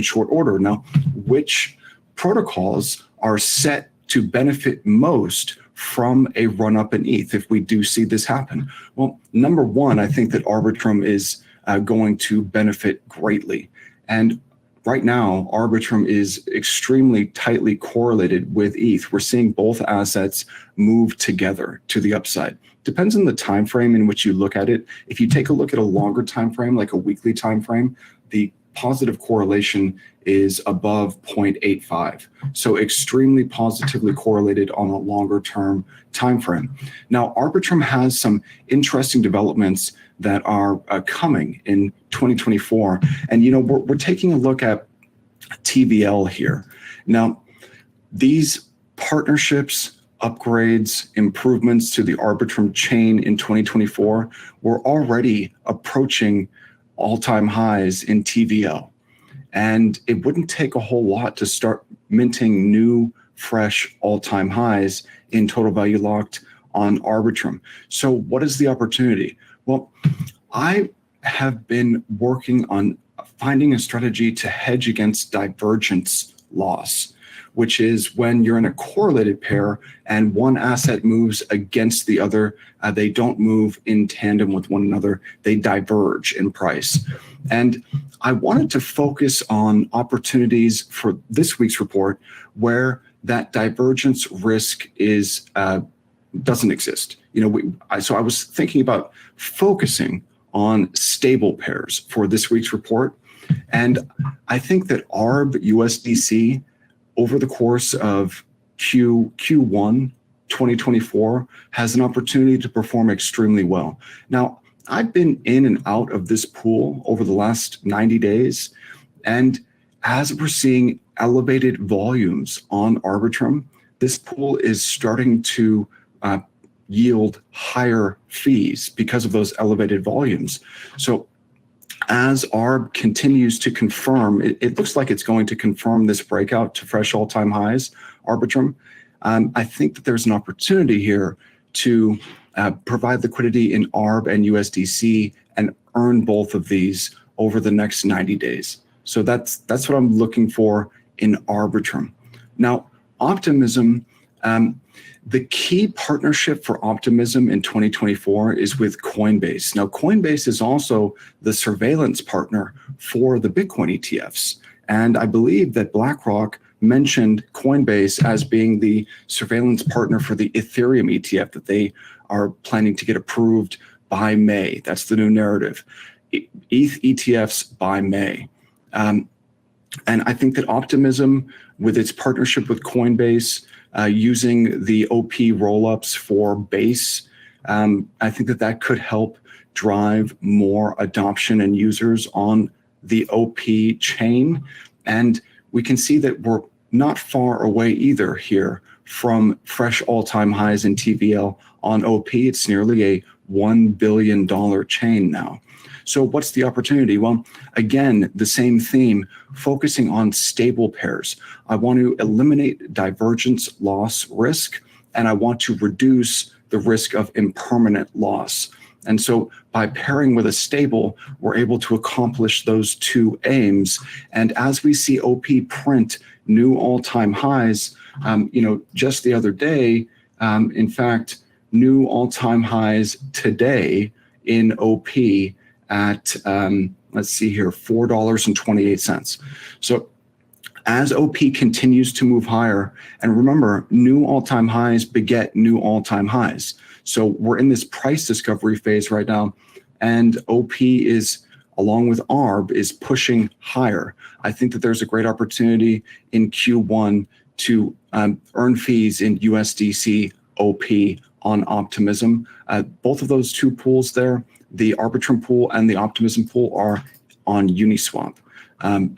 short order. Now, which protocols are set to benefit most from a run-up in ETH if we do see this happen? Well, number one, I think that Arbitrum is going to benefit greatly. And right now, Arbitrum is extremely tightly correlated with ETH. We're seeing both assets move together to the upside. Depends on the time frame in which you look at it. If you take a look at a longer time frame, like a weekly time frame, the positive correlation is above 0.85. So extremely positively correlated on a longer term time frame. Now, Arbitrum has some interesting developments that are coming in 2024. And, you know, we're taking a look at TVL here. Now, these partnerships, upgrades, improvements to the Arbitrum chain in 2024 were already approaching all-time highs in TVL. And it wouldn't take a whole lot to start minting new, fresh all-time highs in total value locked on Arbitrum. So what is the opportunity? Well, I have been working on finding a strategy to hedge against divergence loss, which is when you're in a correlated pair and one asset moves against the other, they don't move in tandem with one another, they diverge in price. And I wanted to focus on opportunities for this week's report where that divergence risk is doesn't exist. You know, so I was thinking about focusing on stable pairs for this week's report. And I think that ARB USDC over the course of Q1 2024 has an opportunity to perform extremely well. Now, I've been in and out of this pool over the last 90 days. And as we're seeing elevated volumes on Arbitrum, this pool is starting to yield higher fees because of those elevated volumes. So as ARB continues to confirm, it looks like it's going to confirm this breakout to fresh all-time highs, Arbitrum. I think that there's an opportunity here to provide liquidity in ARB and USDC and earn both of these over the next 90 days. So that's what I'm looking for in Arbitrum. Now, Optimism, the key partnership for Optimism in 2024 is with Coinbase. Now, Coinbase is also the surveillance partner for the Bitcoin ETFs. And I believe that BlackRock mentioned Coinbase as being the surveillance partner for the Ethereum ETF that they are planning to get approved by May. That's the new narrative. ETH ETFs by May. And I think that Optimism, with its partnership with Coinbase, using the OP rollups for Base, I think that that could help drive more adoption and users on the OP chain. And we can see that we're not far away either here from fresh all-time highs in TVL on OP. It's nearly a $1 billion chain now. So what's the opportunity? Well, again, the same theme, focusing on stable pairs. I want to eliminate divergence loss risk, and I want to reduce the risk of impermanent loss. And so by pairing with a stable, we're able to accomplish those two aims. And as we see OP print new all-time highs, just the other day, in fact, new all-time highs today in OP at, let's see here, $4.28. So as OP continues to move higher, and remember, new all-time highs beget new all-time highs. So we're in this price discovery phase right now, and OP is, along with ARB, is pushing higher. I think that there's a great opportunity in Q1 to earn fees in USDC OP on Optimism. Both of those two pools there, the Arbitrum pool and the Optimism pool, are on Uniswap.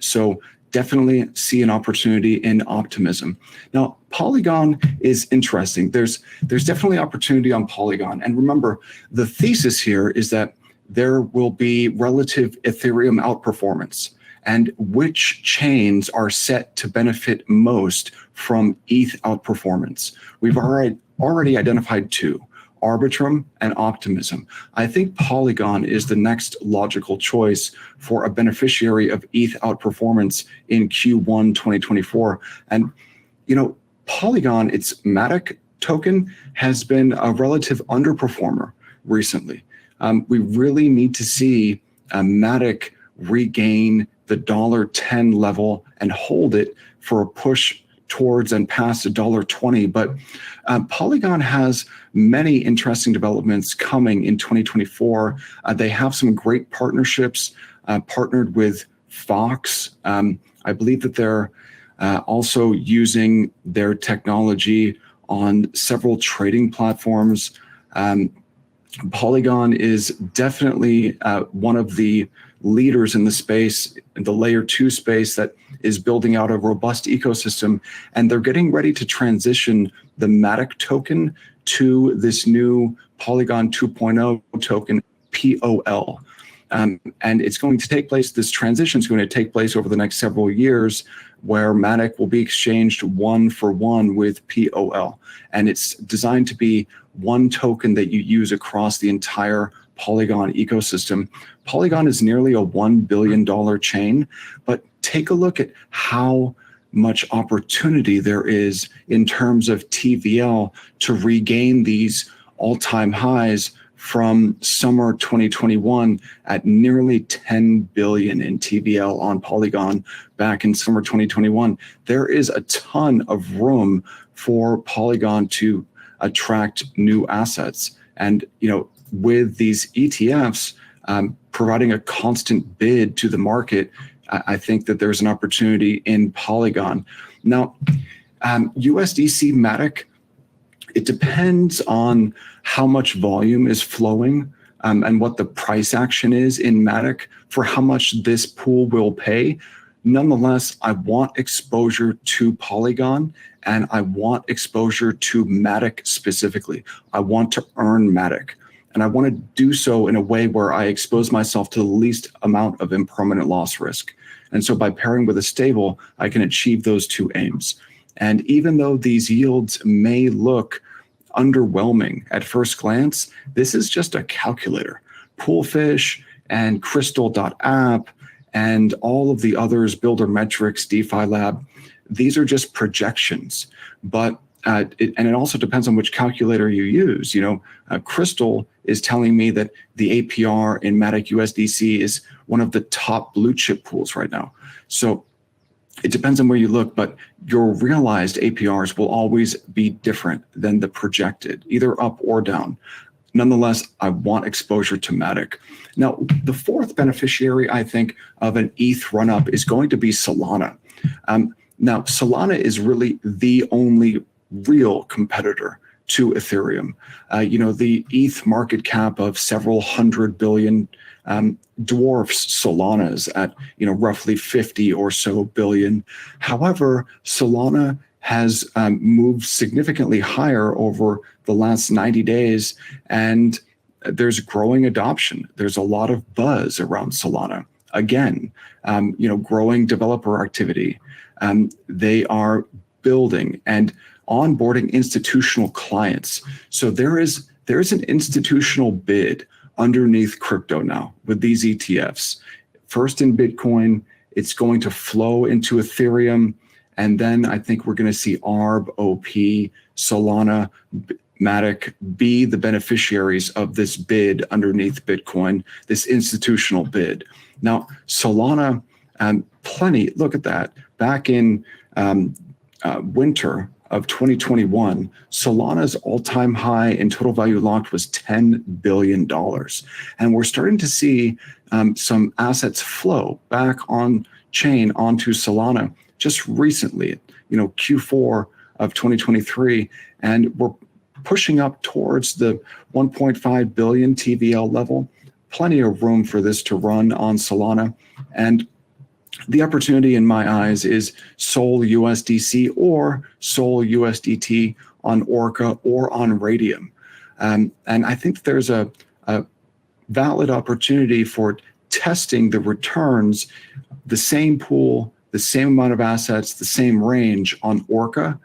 So definitely see an opportunity in Optimism. Now, Polygon is interesting. There's definitely opportunity on Polygon. And remember, the thesis here is that there will be relative Ethereum outperformance, and which chains are set to benefit most from ETH outperformance. We've already identified two, Arbitrum, and Optimism. I think Polygon is the next logical choice for a beneficiary of ETH outperformance in Q1 2024. And, Polygon, its Matic token, has been a relative underperformer recently. We really need to see Matic regain the $1.10 level and hold it for a push towards and past $1.20. But Polygon has many interesting developments coming in 2024. They have some great partnerships, partnered with Fox. I believe that they're also using their technology on several trading platforms. Polygon is definitely one of the leaders in the space, in the layer 2 space, that is building out a robust ecosystem, and they're getting ready to transition the Matic token to this new Polygon 2.0 token, POL. And it's going to take place, this transition is going to take place over the next several years, where Matic will be exchanged 1-for-1 with POL. And it's designed to be one token that you use across the entire Polygon ecosystem. Polygon is nearly a $1 billion chain, but take a look at how much opportunity there is in terms of TVL to regain these all-time highs from summer 2021 at nearly 10 billion in TVL on Polygon back in summer 2021. There is a ton of room for Polygon to attract new assets. And, with these ETFs providing a constant bid to the market, I think that there's an opportunity in Polygon. Now, USDC Matic, it depends on how much volume is flowing and what the price action is in Matic for how much this pool will pay. Nonetheless, I want exposure to Polygon, and I want exposure to Matic specifically. I want to earn Matic, and I want to do so in a way where I expose myself to the least amount of impermanent loss risk. And so by pairing with a stable, I can achieve those two aims. And even though these yields may look underwhelming at first glance, this is just a calculator. Poolfish and Crystal.app and all of the others, Builder Metrics, DeFi Lab, these are just projections. But it also depends on which calculator you use. Crystal is telling me that the APR in Matic USDC is one of the top blue chip pools right now. So it depends on where you look, but your realized APRs will always be different than the projected, either up or down. Nonetheless, I want exposure to Matic. Now, the fourth beneficiary, I think, of an ETH run-up is going to be Solana. Now, Solana is really the only real competitor to Ethereum. The ETH market cap of several hundred billion dwarfs Solana's at roughly 50 or so billion. However, Solana has moved significantly higher over the last 90 days, and there's growing adoption. There's a lot of buzz around Solana. Again, growing developer activity. They are building and onboarding institutional clients. So there is an institutional bid underneath crypto now with these ETFs. First in Bitcoin, it's going to flow into Ethereum, and then I think we're going to see ARB, OP, Solana, Matic be the beneficiaries of this bid underneath Bitcoin, this institutional bid. Now, Solana, look at that. Back in winter of 2021, Solana's all-time high in total value locked was $10 billion. And we're starting to see some assets flow back on chain onto Solana just recently, Q4 of 2023. And we're pushing up towards the 1.5 billion TVL level. Plenty of room for this to run on Solana. And the opportunity in my eyes is Sol USDC or Sol USDT on Orca or on Radium. And I think there's a valid opportunity for testing the returns, the same pool, the same amount of assets, the same range on Orca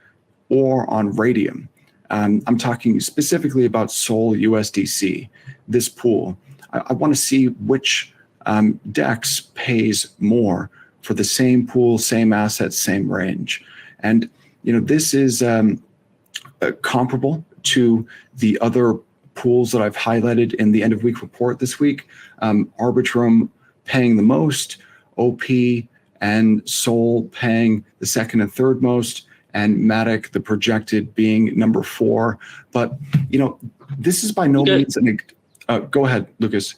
or on Radium. I'm talking specifically about Sol USDC, this pool. I want to see which DEX pays more for the same pool, same assets, same range. And this is comparable to the other pools that I've highlighted in the end of week report this week. Arbitrum paying the most, OP and Sol paying the second and third most, and Matic, the projected, being number 4. But this is by no means an. Go ahead, Lucas.